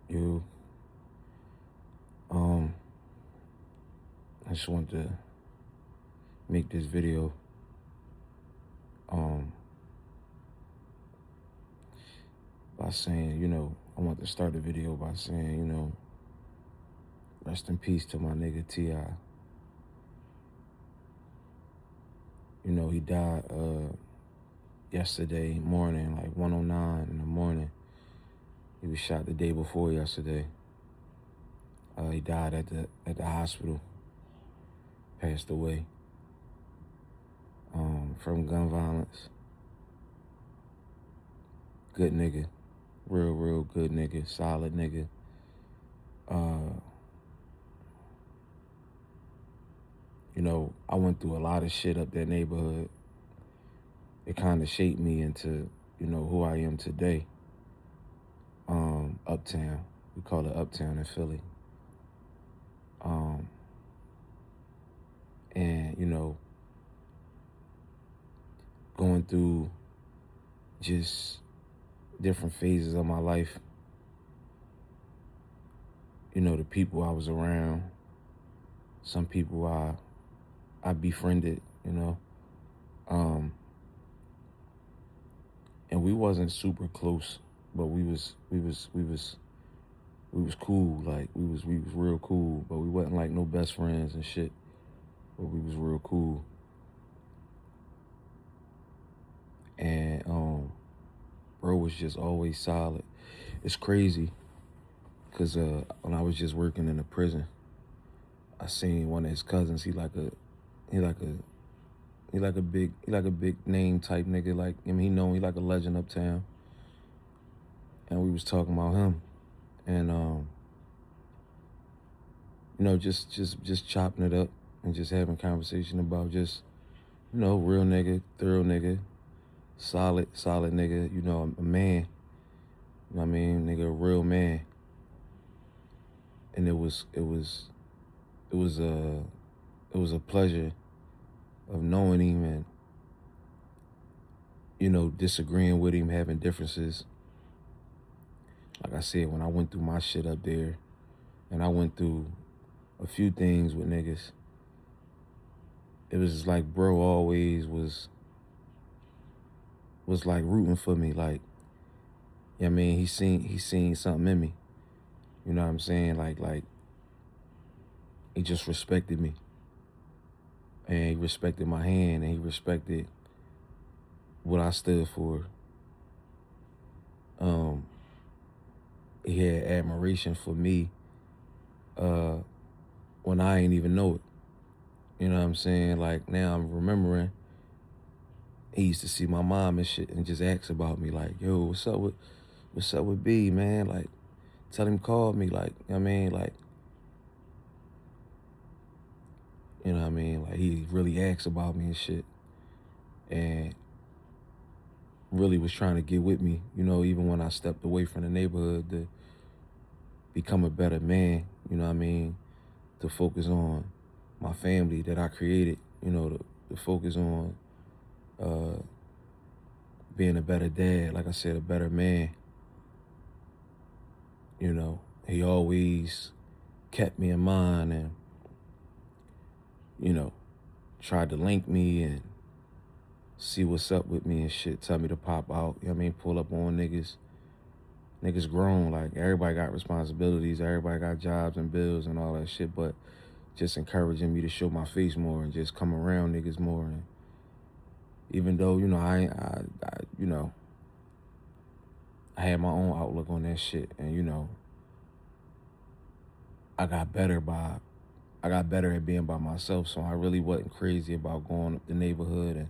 You, um, I just want to make this video, um, by saying, I want to start the video by saying, rest in peace to my nigga T.I. He died, yesterday morning, like 1:09 in the morning. He was shot the day before yesterday. He died at the hospital, passed away, from gun violence. Good nigga, real good nigga, solid nigga. I went through a lot of shit up that neighborhood. It kind of shaped me into, who I am today. Uptown, we call it Uptown in Philly. And, going through just different phases of my life, the people I was around, some people I befriended, and we wasn't super close, but we was cool. Like we was real cool, but we wasn't like no best friends and shit, but we was real cool. And bro was just always solid. It's crazy because when I was just working in the prison, I seen one of his cousins. He like a big name type nigga. Like, I mean, he like a legend uptown. And we was talking about him, and just chopping it up and just having conversation about just, real nigga, thorough nigga, solid nigga, a man. You know what I mean? Nigga, a real man. And it was a pleasure of knowing him and, disagreeing with him, having differences. Like I said, when I went through my shit up there, and I went through a few things with niggas, it was just like bro always was like rooting for me. Like, you know what I mean? He seen something in me. You know what I'm saying? Like he just respected me. And he respected my hand, and he respected what I stood for. He had admiration for me when I ain't even know it. You know what I'm saying? Like, now I'm remembering, he used to see my mom and shit and just ask about me, like, yo, what's up with B, man? Like, tell him call me, like, you know what I mean? Like, you know what I mean? Like, he really asked about me and shit. And really was trying to get with me, even when I stepped away from the neighborhood to become a better man, you know what I mean? To focus on my family that I created, to focus on being a better dad, like I said, a better man. He always kept me in mind and, tried to link me and see what's up with me and shit, tell me to pop out, you know what I mean? Pull up on niggas. Niggas grown, like everybody got responsibilities, everybody got jobs and bills and all that shit, but just encouraging me to show my face more and just come around niggas more. And even though, I had my own outlook on that shit, and I got better at being by myself, so I really wasn't crazy about going up the neighborhood and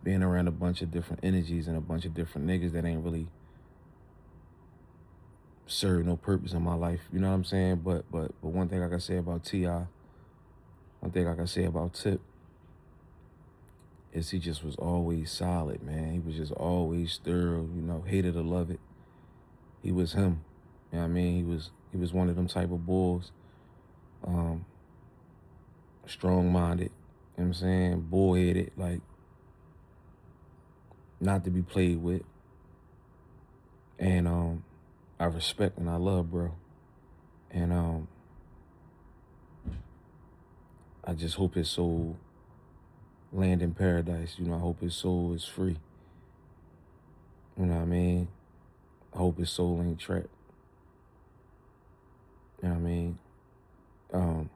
being around a bunch of different energies and a bunch of different niggas that ain't really serve no purpose in my life, you know what I'm saying? But one thing I can say about T.I., one thing I can say about Tip, is he just was always solid, man. He was just always thorough, hated to love it. He was him, you know what I mean? He was one of them type of bulls, strong-minded, you know what I'm saying? Bullheaded, like, not to be played with. And I respect and I love bro. And I just hope his soul land in paradise. You know, I hope his soul is free. You know what I mean? I hope his soul ain't trapped. You know what I mean? Um,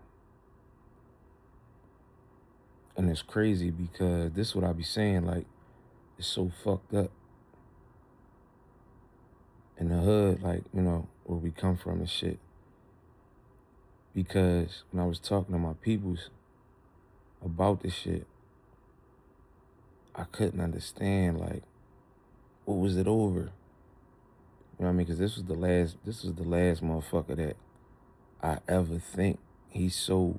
and it's crazy because this is what I be saying, like, it's so fucked up in the hood, like, you know, where we come from and shit. Because when I was talking to my peoples about this shit, I couldn't understand, like, what was it over? You know what I mean? Because this was the last motherfucker that I ever think he's so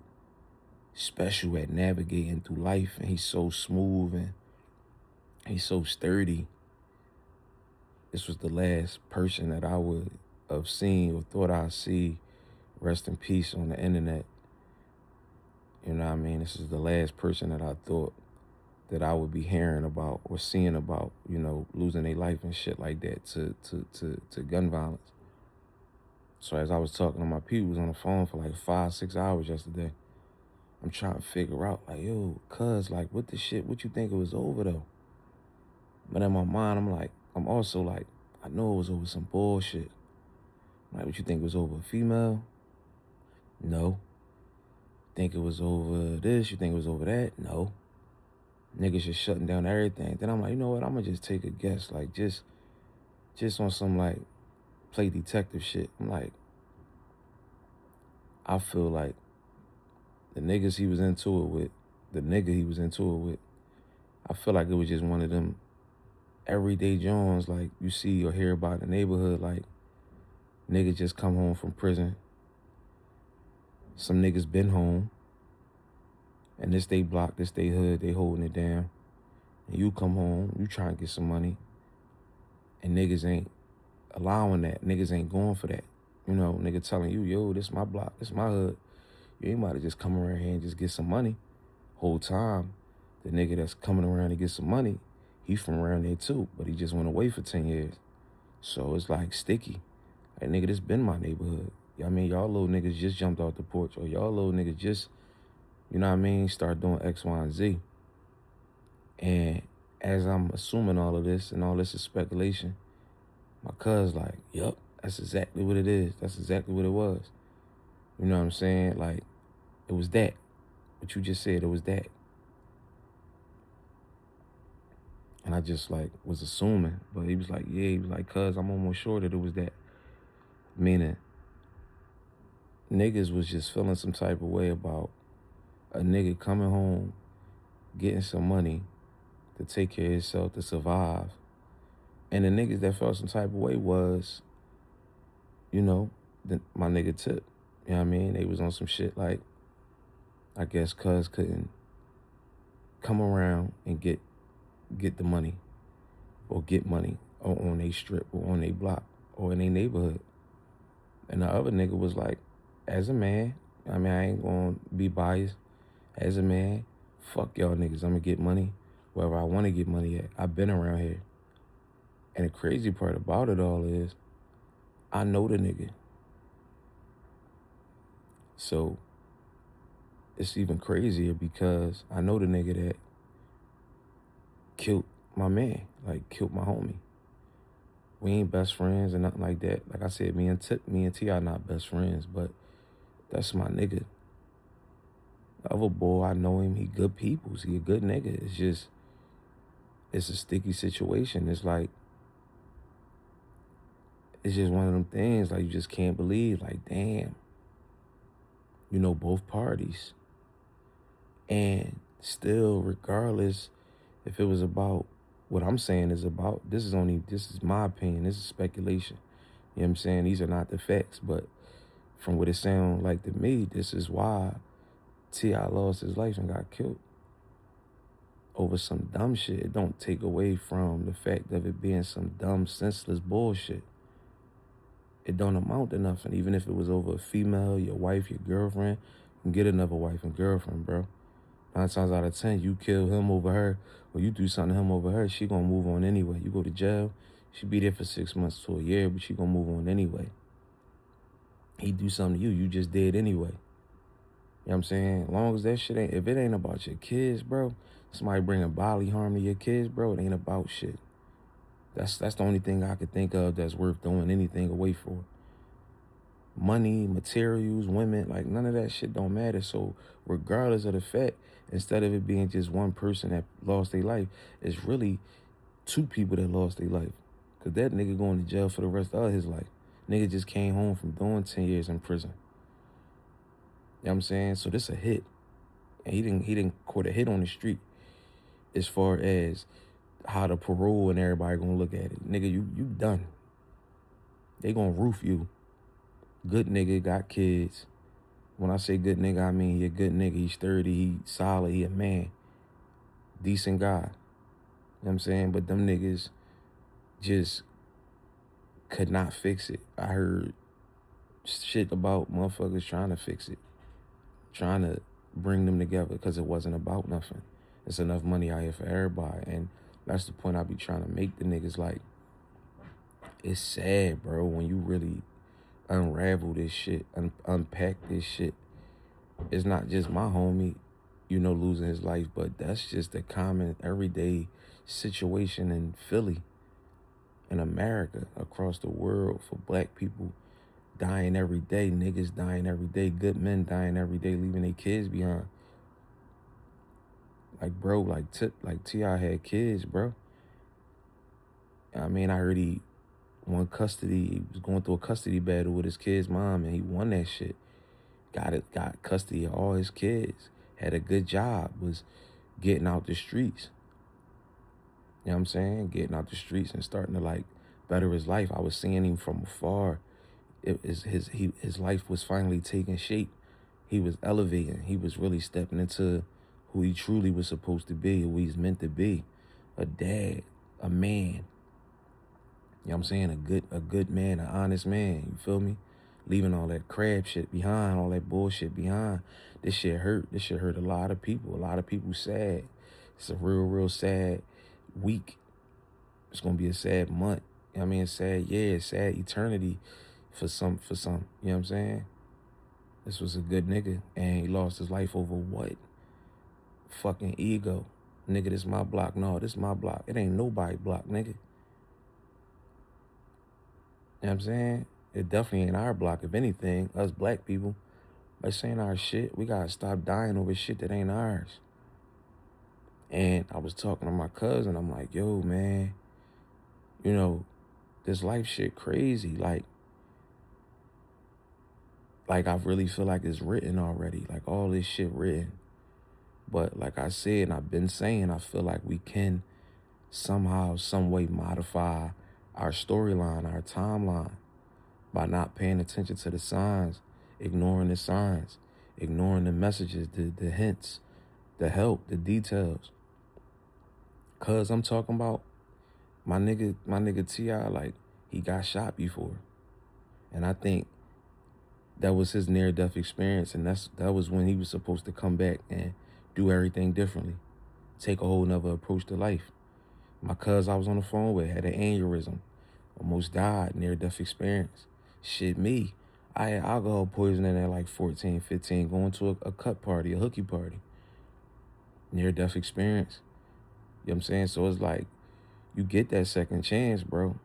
special at navigating through life, and he's so smooth and he's so sturdy. This was the last person that I would have seen or thought I'd see rest in peace on the internet. You know what I mean? This is the last person that I thought that I would be hearing about or seeing about, you know, losing their life and shit like that to gun violence. So as I was talking to my people, was on the phone for like 5-6 hours yesterday. I'm trying to figure out, like, yo, cuz, like, what the shit, what you think it was over though? But in my mind, I'm also like, I know it was over some bullshit. Like, what you think it was over a female? No. Think it was over this? You think it was over that? No. Niggas just shutting down everything. Then I'm like, you know what? I'm gonna just take a guess, like, just on some, like, play detective shit. I'm like, I feel like the niggas he was into it with, the nigga he was into it with, I feel like it was just one of them everyday Jones, like you see or hear about in the neighborhood, like niggas just come home from prison. Some niggas been home, and this they block, this they hood, they holding it down. And you come home, you trying to get some money, and niggas ain't allowing that. Niggas ain't going for that. You know, nigga telling you, yo, this my block, this my hood. You ain't about to just come around here and just get some money. Whole time, the nigga that's coming around to get some money, he from around there too, but he just went away for 10 years. So it's like sticky. Like, nigga, this been my neighborhood. I mean, y'all little niggas just jumped off the porch, or y'all little niggas just, you know what I mean, start doing X, Y, and Z. And as I'm assuming all of this, and all this is speculation, my cuz like, yup, that's exactly what it is. That's exactly what it was. You know what I'm saying? Like, it was that. What you just said, it was that. And I just, like, was assuming. But he was like, yeah, he was like, cuz, I'm almost sure that it was that. Meaning, niggas was just feeling some type of way about a nigga coming home, getting some money to take care of himself, to survive. And the niggas that felt some type of way was, you know, my nigga Tip. You know what I mean? They was on some shit like, I guess cuz couldn't come around and get the money or get money on a strip or on a block or in a neighborhood. And the other nigga was like, as a man, I mean, I ain't gonna be biased. As a man, fuck y'all niggas. I'm gonna get money wherever I wanna get money at. I've been around here. And the crazy part about it all is, I know the nigga. So it's even crazier because I know the nigga that killed my man, like killed my homie. We ain't best friends or nothing like that. Like I said, me and T are not best friends, but that's my nigga. The other boy, I know him, he good peoples. He a good nigga. It's just, it's a sticky situation. It's like, it's just one of them things, like, you just can't believe, like, damn, you know, both parties. And still, regardless if it was about what I'm saying is about, this is my opinion, this is speculation. You know what I'm saying? These are not the facts, but from what it sounds like to me, this is why T.I. lost his life and got killed. Over some dumb shit. It don't take away from the fact of it being some dumb, senseless bullshit. It don't amount to nothing. Even if it was over a female, your wife, your girlfriend, you can get another wife and girlfriend, bro. 9 times out of 10, you kill him over her, or you do something to him over her, she gonna move on anyway. You go to jail, she be there for 6 months to a year, but she gonna move on anyway. he do something to you, you just did anyway. You know what I'm saying? As long as that shit ain't, if it ain't about your kids, bro, somebody bringing bodily harm to your kids, bro, it ain't about shit. That's the only thing I could think of that's worth throwing anything away for. Money, materials, women, like none of that shit don't matter. So regardless of the fact, instead of it being just one person that lost their life, it's really two people that lost their life. Cause that nigga going to jail for the rest of his life. Nigga just came home from doing 10 years in prison. You know what I'm saying? So this a hit. And he didn't quit a hit on the street as far as how the parole and everybody gonna look at it. Nigga, you done. They gonna roof you. Good nigga, got kids. When I say good nigga, I mean he a good nigga. He's 30, he solid, he a man. Decent guy. You know what I'm saying? But them niggas just could not fix it. I heard shit about motherfuckers trying to fix it. Trying to bring them together because it wasn't about nothing. It's enough money out here for everybody. And that's the point I be trying to make the niggas. Like, it's sad, bro, when you really unravel this shit, unpack this shit. It's not just my homie, you know, losing his life, but that's just a common everyday situation in Philly, in America, across the world, for black people dying every day, niggas dying every day, good men dying every day, leaving their kids behind. Like, bro, like T.I. had kids, bro. I mean, I heard he won custody. He was going through a custody battle with his kid's mom, and he won that shit. Got custody of all his kids. Had a good job. Was getting out the streets. You know what I'm saying? Getting out the streets and starting to like better his life. I was seeing him from afar. His life was finally taking shape. He was elevating. He was really stepping into who he truly was supposed to be, who he's meant to be. A dad, a man. You know what I'm saying? A good man, an honest man. You feel me? Leaving all that crab shit behind, all that bullshit behind. This shit hurt. This shit hurt a lot of people. A lot of people sad. It's a real sad week. It's gonna be a sad month. You know what I mean? Sad year, sad eternity for some. You know what I'm saying? This was a good nigga, and he lost his life over what? Fucking ego. Nigga, this my block. No, this my block. It ain't nobody block, nigga. You know what I'm saying? It definitely ain't our block. If anything, us black people, by saying our shit, we gotta stop dying over shit that ain't ours. And I was talking to my cousin. I'm like, yo, man, you know, this life shit crazy. Like I really feel like it's written already. Like all this shit written. But like I said, and I've been saying, I feel like we can somehow, some way modify our storyline, our timeline, by not paying attention to the signs, ignoring the signs, ignoring the messages, the hints, the help, the details. Cause I'm talking about my nigga T.I., like, he got shot before. And I think that was his near-death experience, and that was when he was supposed to come back and do everything differently, take a whole nother approach to life. My cuz I was on the phone with had an aneurysm, almost died, near-death experience. Shit, me, I had alcohol poisoning at like 14, 15, going to a cut party, a hooky party. Near-death experience. You know what I'm saying? So it's like, you get that second chance, bro.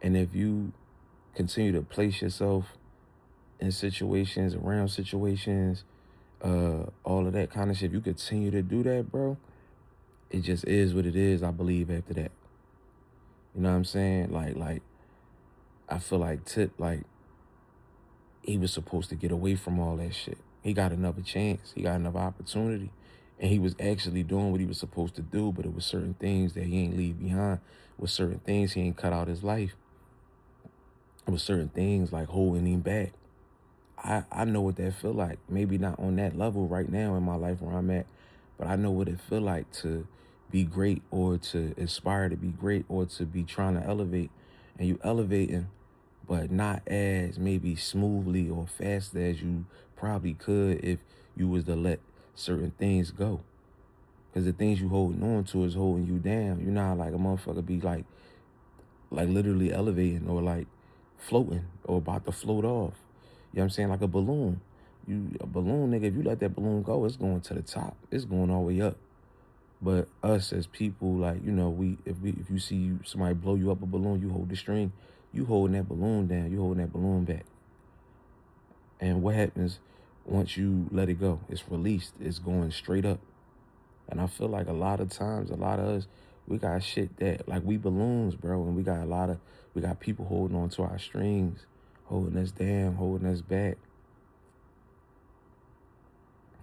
And if you continue to place yourself in situations, around situations, all of that kind of shit, if you continue to do that, bro, it just is what it is, I believe, after that. You know what I'm saying? Like, I feel like Tip, like, he was supposed to get away from all that shit. He got another chance. He got another opportunity. And he was actually doing what he was supposed to do, but it was certain things that he ain't leave behind. It was certain things he ain't cut out his life. It was certain things like holding him back. I know what that feel like. Maybe not on that level right now in my life where I'm at, but I know what it feel like to be great, or to aspire to be great, or to be trying to elevate. And you elevating, but not as maybe smoothly or fast as you probably could if you was to let certain things go. Because the things you holding on to is holding you down. You're not like a motherfucker be like literally elevating or like floating or about to float off. You know what I'm saying? Like a balloon. A balloon, nigga, if you let that balloon go, it's going to the top. It's going all the way up. But us as people, like, you know, if you see somebody blow you up a balloon, you hold the string, you holding that balloon down, you holding that balloon back. And what happens once you let it go? It's released. It's going straight up. And I feel like a lot of times, a lot of us, we got shit that, like, we balloons, bro. And we got people holding on to our strings, holding us down, holding us back.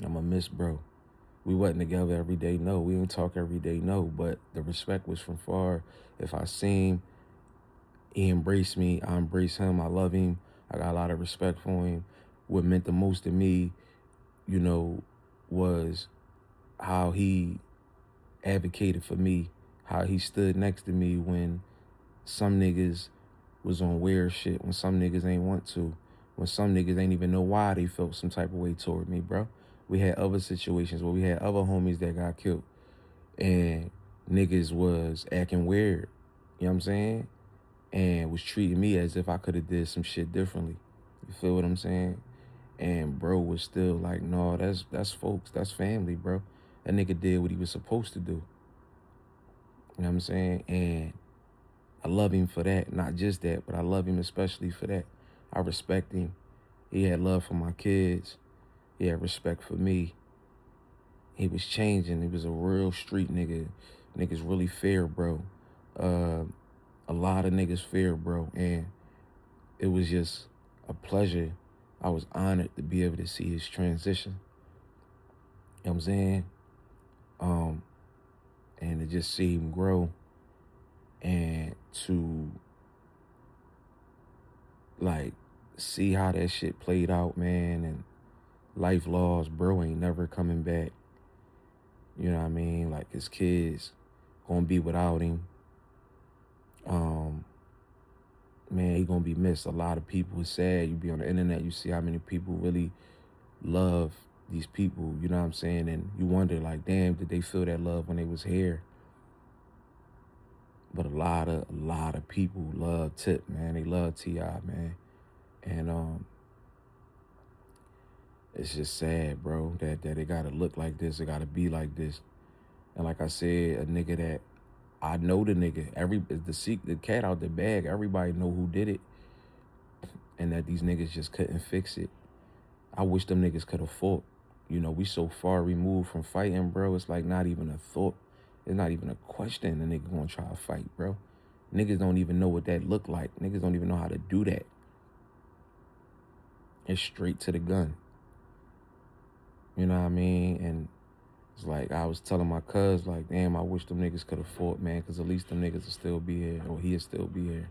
I'm a miss, bro. We wasn't together every day, no. We didn't talk every day, no. But the respect was from far. If I see him, he embraced me, I embrace him, I love him. I got a lot of respect for him. What meant the most to me, you know, was how he advocated for me, how he stood next to me when some niggas was on weird shit, when some niggas ain't want to, when some niggas ain't even know why they felt some type of way toward me, bro. We had other situations where we had other homies that got killed and niggas was acting weird, you know what I'm saying? And was treating me as if I could have did some shit differently. You feel what I'm saying? And bro was still like, no, that's folks, that's family, bro. That nigga did what he was supposed to do. You know what I'm saying? And I love him for that. Not just that, but I love him especially for that. I respect him. He had love for my kids. He had respect for me. He was changing. He was a real street nigga. Niggas really fair, bro. A lot of niggas fair, bro. And it was just a pleasure. I was honored to be able to see his transition. You know what I'm saying? And to just see him grow and to like see how that shit played out, man, and life laws, bro ain't never coming back. You know what I mean? Like his kids gonna be without him. Man, he gonna be missed. A lot of people is sad. You be on the internet, you see how many people really love these people, you know what I'm saying? And you wonder like, damn, did they feel that love when they was here? But a lot of people love Tip, man. They love T.I., man. And it's just sad, bro, that it gotta look like this, it gotta be like this. And like I said, a nigga that I know the nigga, the cat out the bag, everybody know who did it. And that these niggas just couldn't fix it. I wish them niggas could have fought. You know, we so far removed from fighting, bro. It's like not even a thought. It's not even a question the nigga gonna try to fight, bro. Niggas don't even know what that look like. Niggas don't even know how to do that. It's straight to the gun. You know what I mean? And it's like I was telling my cuz, like, damn, I wish them niggas could have fought, man, because at least them niggas will still be here, or he'll still be here.